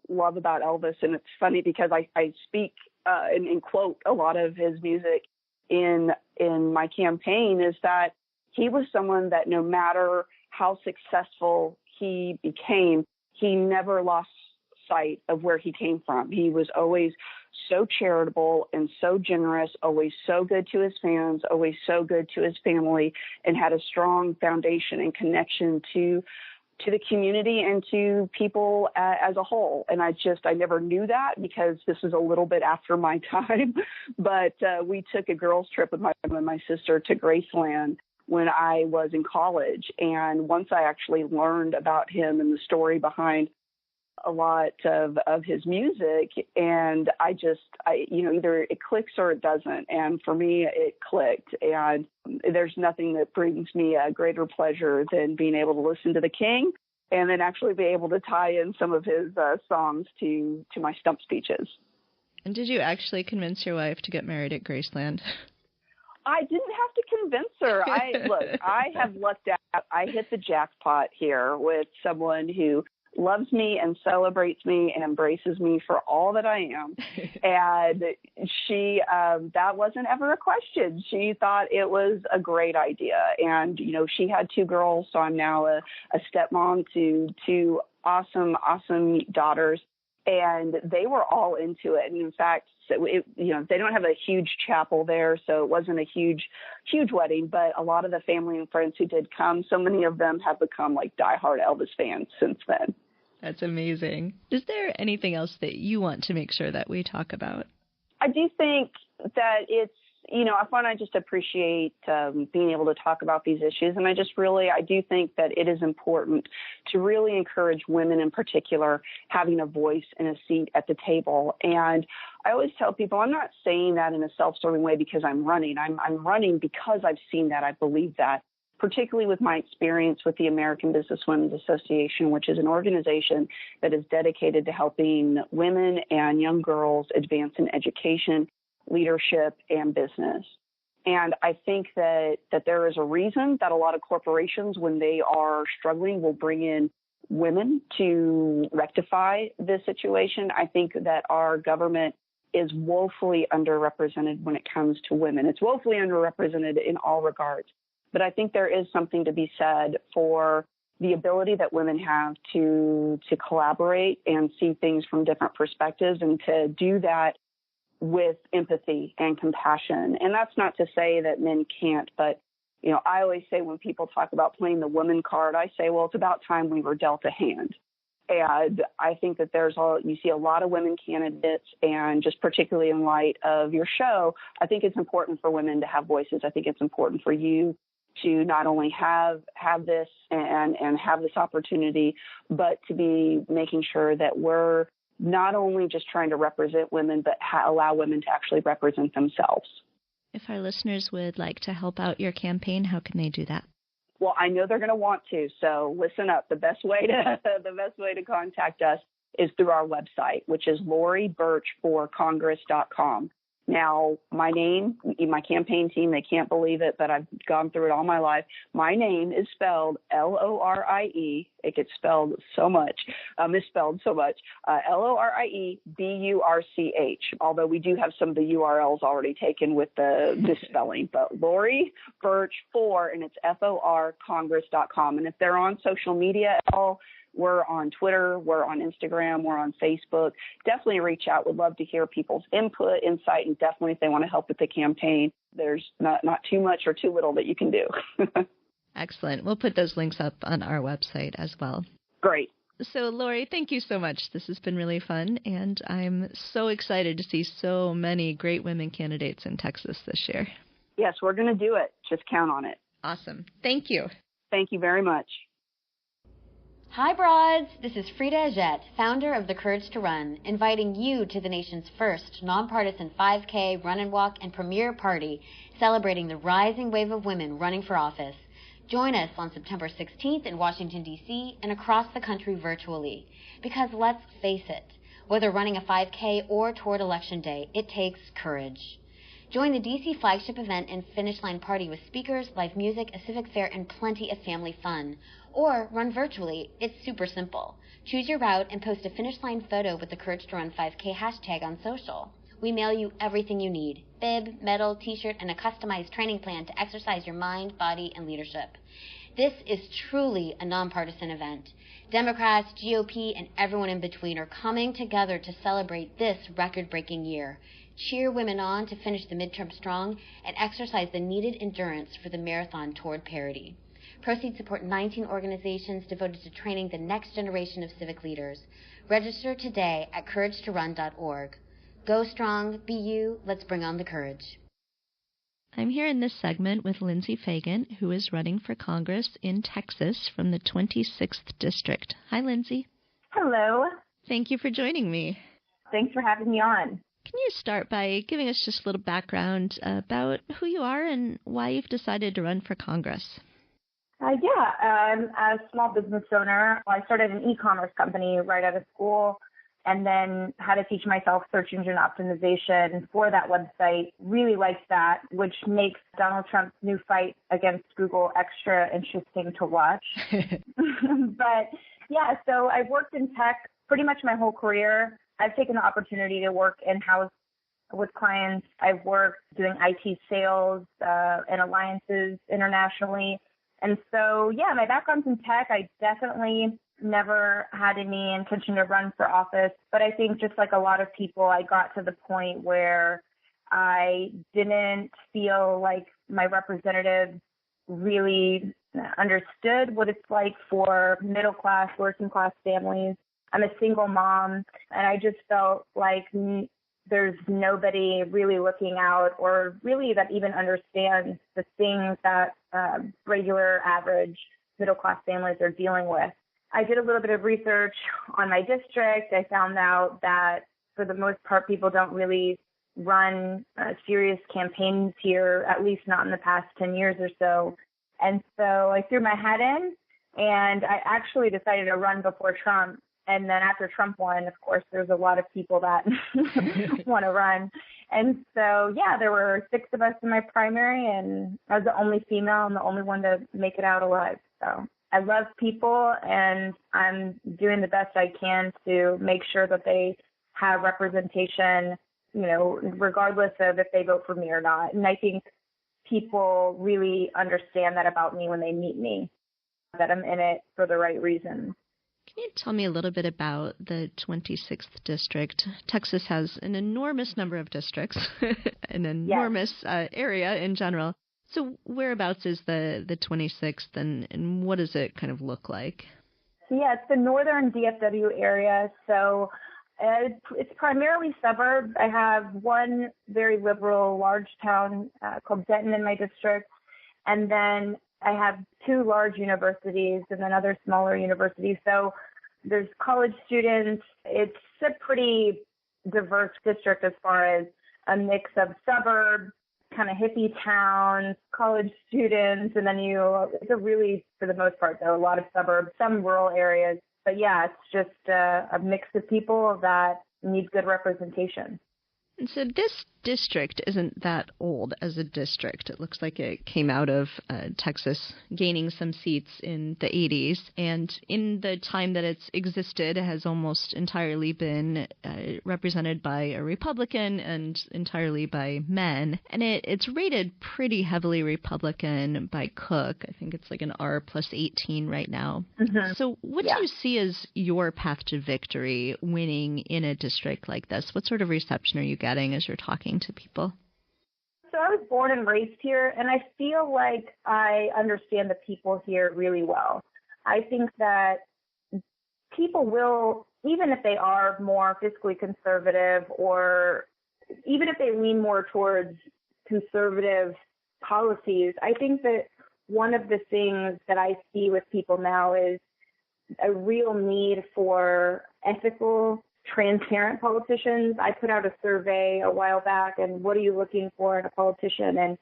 love about Elvis, and it's funny because I speak and quote a lot of his music in my campaign, is that he was someone that no matter how successful he became, he never lost sight of where he came from. He was always so charitable and so generous, always so good to his fans, always so good to his family, and had a strong foundation and connection to the community and to people as a whole. And I never knew that because this is a little bit after my time. But we took a girls' trip with my mom and my sister to Graceland when I was in college. And once I actually learned about him and the story behind a lot of his music, and either it clicks or it doesn't. And for me, it clicked. And there's nothing that brings me a greater pleasure than being able to listen to the King and then actually be able to tie in some of his songs to my stump speeches. And did you actually convince your wife to get married at Graceland? I didn't have to convince her. I have lucked out. I hit the jackpot here with someone who loves me and celebrates me and embraces me for all that I am. And she, that wasn't ever a question. She thought it was a great idea. And, she had 2 girls, so I'm now a stepmom to 2 awesome daughters. And they were all into it. And in fact, they don't have a huge chapel there, so it wasn't a huge wedding, but a lot of the family and friends who did come, so many of them have become like diehard Elvis fans since then. That's amazing. Is there anything else that you want to make sure that we talk about? I do think that it's, I find I just appreciate being able to talk about these issues. And I do think that it is important to really encourage women in particular having a voice and a seat at the table. And I always tell people, I'm not saying that in a self-serving way because I'm running. I'm running because I've seen that. I believe that, particularly with my experience with the American Businesswomen's Association, which is an organization that is dedicated to helping women and young girls advance in education, leadership, and business. And I think that there is a reason that a lot of corporations, when they are struggling, will bring in women to rectify this situation. I think that our government is woefully underrepresented when it comes to women. It's woefully underrepresented in all regards. But I think there is something to be said for the ability that women have to collaborate and see things from different perspectives, and to do that with empathy and compassion. And that's not to say that men can't, but, I always say when people talk about playing the woman card, I say, well, it's about time we were dealt a hand. And I think that you see a lot of women candidates, and just particularly in light of your show, I think it's important for women to have voices. I think it's important for you to not only have this and have this opportunity, but to be making sure that we're not only just trying to represent women, but allow women to actually represent themselves. If our listeners would like to help out your campaign, how can they do that? Well, I know they're going to want to, so listen up. The best way to contact us is through our website, which is LorieBurch4Congress.com. Now, my name, my campaign team, they can't believe it, but I've gone through it all my life. My name is spelled Lorie. It gets spelled so much, misspelled so much, Lorieburch, although we do have some of the URLs already taken with the misspelling. But Lorie Burch 4, and it's FOR Congress.com. And if they're on social media at all, we're on Twitter, we're on Instagram, we're on Facebook. Definitely reach out. Would love to hear people's input, insight, and definitely if they want to help with the campaign, there's not too much or too little that you can do. Excellent. We'll put those links up on our website as well. Great. So, Lorie, thank you so much. This has been really fun, and I'm so excited to see so many great women candidates in Texas this year. Yes, we're going to do it. Just count on it. Awesome. Thank you. Thank you very much. Hi, Broads. This is Frida Ajette, founder of The Courage to Run, inviting you to the nation's first nonpartisan 5K run and walk and premier party celebrating the rising wave of women running for office. Join us on September 16th in Washington, D.C. and across the country virtually. Because let's face it, whether running a 5K or toward Election Day, it takes courage. Join the D.C. flagship event and finish line party with speakers, live music, a civic fair, and plenty of family fun. Or run virtually. It's super simple. Choose your route and post a finish line photo with the Courage to Run 5K hashtag on social. We mail you everything you need: bib, medal, t-shirt, and a customized training plan to exercise your mind, body, and leadership. This is truly a nonpartisan event. Democrats, GOP, and everyone in between are coming together to celebrate this record-breaking year. Cheer women on to finish the midterm strong and exercise the needed endurance for the marathon toward parity. Proceeds support 19 organizations devoted to training the next generation of civic leaders. Register today at couragetorun.org. Go strong, be you, let's bring on the courage. I'm here in this segment with Linsey Fagan, who is running for Congress in Texas from the 26th District. Hi, Linsey. Hello. Thank you for joining me. Thanks for having me on. Can you start by giving us just a little background about who you are and why you've decided to run for Congress? I'm a small business owner. I started an e-commerce company right out of school and then had to teach myself search engine optimization for that website. Really liked that, which makes Donald Trump's new fight against Google extra interesting to watch. But yeah, so I've worked in tech pretty much my whole career. I've taken the opportunity to work in-house with clients. I've worked doing IT sales and alliances internationally. And so, yeah, my background's in tech. I definitely never had any intention to run for office. But I think just like a lot of people, I got to the point where I didn't feel like my representatives really understood what it's like for middle-class, working-class families. I'm a single mom, and I just felt like there's nobody really looking out or really that even understands the things that regular, average, middle-class families are dealing with. I did a little bit of research on my district. I found out that for the most part, people don't really run serious campaigns here, at least not in the past 10 years or so. And so I threw my hat in, and I actually decided to run before Trump. And then after Trump won, of course, there's a lot of people that want to run. And so, yeah, there were 6 of us in my primary, and I was the only female and the only one to make it out alive. So I love people, and I'm doing the best I can to make sure that they have representation, you know, regardless of if they vote for me or not. And I think people really understand that about me when they meet me, that I'm in it for the right reasons. Can you tell me a little bit about the 26th District? Texas has an enormous number of districts, an enormous area in general. So whereabouts is the 26th, and what does it kind of look like? Yeah, it's the northern DFW area. So it's primarily suburbs. I have one very liberal large town called Denton in my district, and then I have 2 large universities and then other smaller universities. So there's college students. It's a pretty diverse district as far as a mix of suburbs, kind of hippie towns, college students, and then it's a really, for the most part, though, a lot of suburbs, some rural areas. But yeah, it's just a mix of people that need good representation. And so this district isn't that old as a district. It looks like it came out of Texas gaining some seats in the 80s. And in the time that it's existed, it has almost entirely been represented by a Republican and entirely by men. And it's rated pretty heavily Republican by Cook. I think it's like an R+18 right now. Mm-hmm. So what do you see as your path to victory winning in a district like this? What sort of reception are you getting as you're talking to people? So I was born and raised here, and I feel like I understand the people here really well. I think that people will, even if they are more fiscally conservative or even if they lean more towards conservative policies, I think that one of the things that I see with people now is a real need for ethical, transparent politicians. I put out a survey a while back, and what are you looking for in a politician? And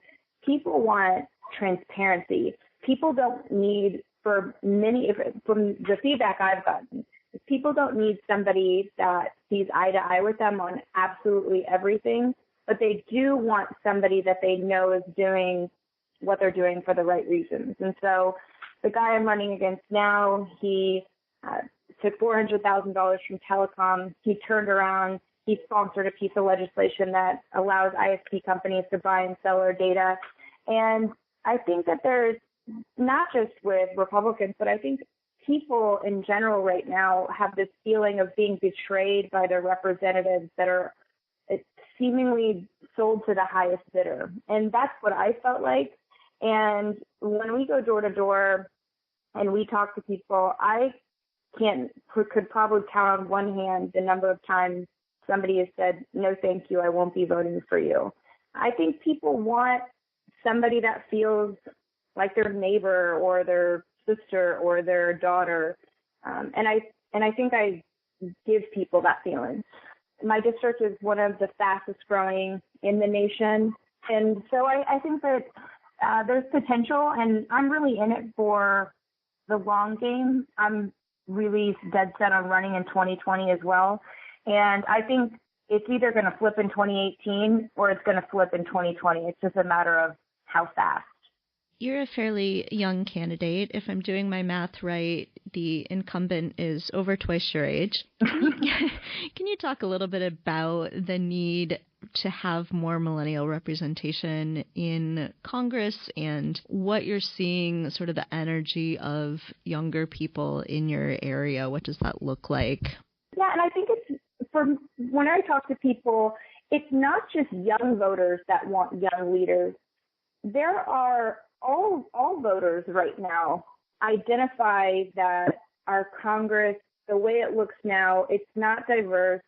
people want transparency. People don't need, from the feedback I've gotten, people don't need somebody that sees eye to eye with them on absolutely everything, but they do want somebody that they know is doing what they're doing for the right reasons. And so The guy I'm running against now, he took $400,000 from telecom. He turned around. He sponsored a piece of legislation that allows ISP companies to buy and sell our data. And I think that there's not just with Republicans, but I think people in general right now have this feeling of being betrayed by their representatives that are seemingly sold to the highest bidder. And that's what I felt like. And when we go door to door and we talk to people, I could probably count on one hand the number of times somebody has said, no, thank you, I won't be voting for you. I think people want somebody that feels like their neighbor or their sister or their daughter. And I think I give people that feeling. My district is one of the fastest growing in the nation. And so I think that there's potential, and I'm really in it for the long game. I'm really dead set on running in 2020 as well. And I think it's either going to flip in 2018 or it's going to flip in 2020. It's just a matter of how fast. You're a fairly young candidate. If I'm doing my math right, the incumbent is over twice your age. Can you talk a little bit about the need to have more millennial representation in Congress and what you're seeing, sort of the energy of younger people in your area? What does that look like? Yeah, and I think when I talk to people, it's not just young voters that want young leaders. There are all voters right now identify that our Congress, the way it looks now, it's not diverse.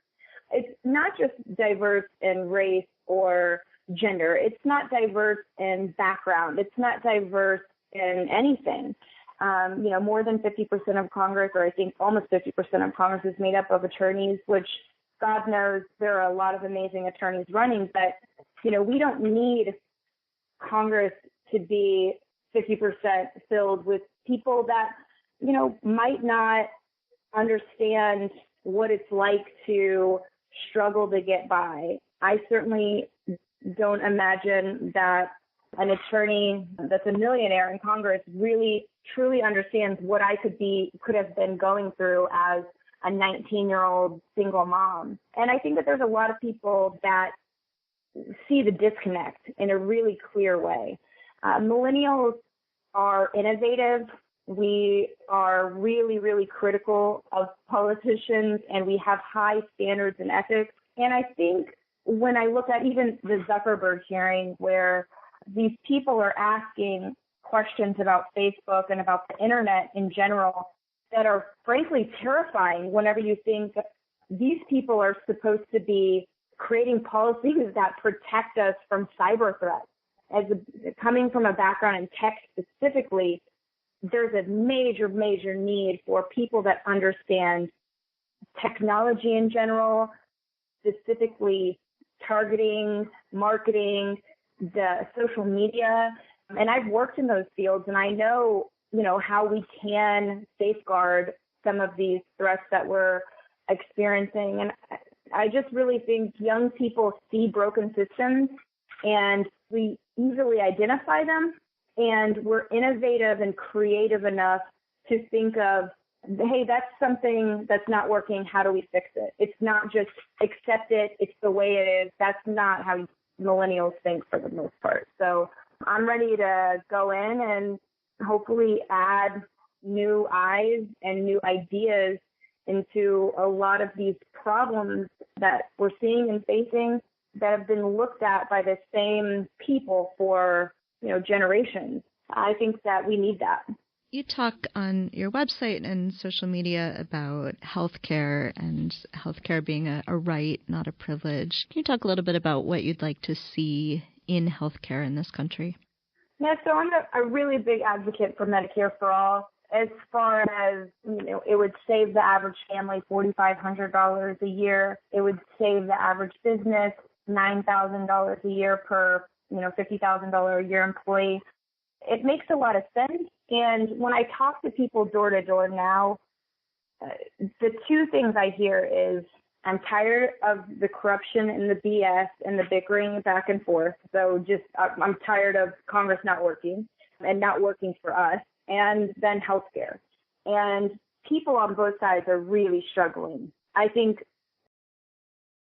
It's not just diverse in race or gender. It's not diverse in background. It's not diverse in anything. More than 50% of Congress, or I think almost 50% of Congress, is made up of attorneys, which God knows there are a lot of amazing attorneys running, but, we don't need Congress to be 50% filled with people that, might not understand what it's like to struggle to get by. I certainly don't imagine that an attorney that's a millionaire in Congress really truly understands what I could have been going through as a 19-year-old single mom. And I think that there's a lot of people that see the disconnect in a really clear way. Millennials are innovative. We are really, really critical of politicians, and we have high standards and ethics. And I think when I look at even the Zuckerberg hearing, where these people are asking questions about Facebook and about the internet in general that are frankly terrifying whenever you think these people are supposed to be creating policies that protect us from cyber threats. Coming from a background in tech specifically, there's a major, major need for people that understand technology in general, specifically targeting, marketing, the social media. And I've worked in those fields, and I know, how we can safeguard some of these threats that we're experiencing. And I just really think young people see broken systems, and we easily identify them, and we're innovative and creative enough to think of, hey, that's something that's not working. How do we fix it? It's not just accept it. It's the way it is. That's not how millennials think for the most part. So I'm ready to go in and hopefully add new eyes and new ideas into a lot of these problems that we're seeing and facing that have been looked at by the same people for, generations. I think that we need that. You talk on your website and social media about healthcare and healthcare being a right, not a privilege. Can you talk a little bit about what you'd like to see in healthcare in this country? Yeah, so I'm a really big advocate for Medicare for all. As far as, it would save the average family $4,500 a year. It would save the average business $9,000 a year per, $50,000 a year employee. It makes a lot of sense. And when I talk to people door to door now, the two things I hear is I'm tired of the corruption and the BS and the bickering back and forth. So I'm tired of Congress not working and not working for us. and then healthcare. And people on both sides are really struggling. I think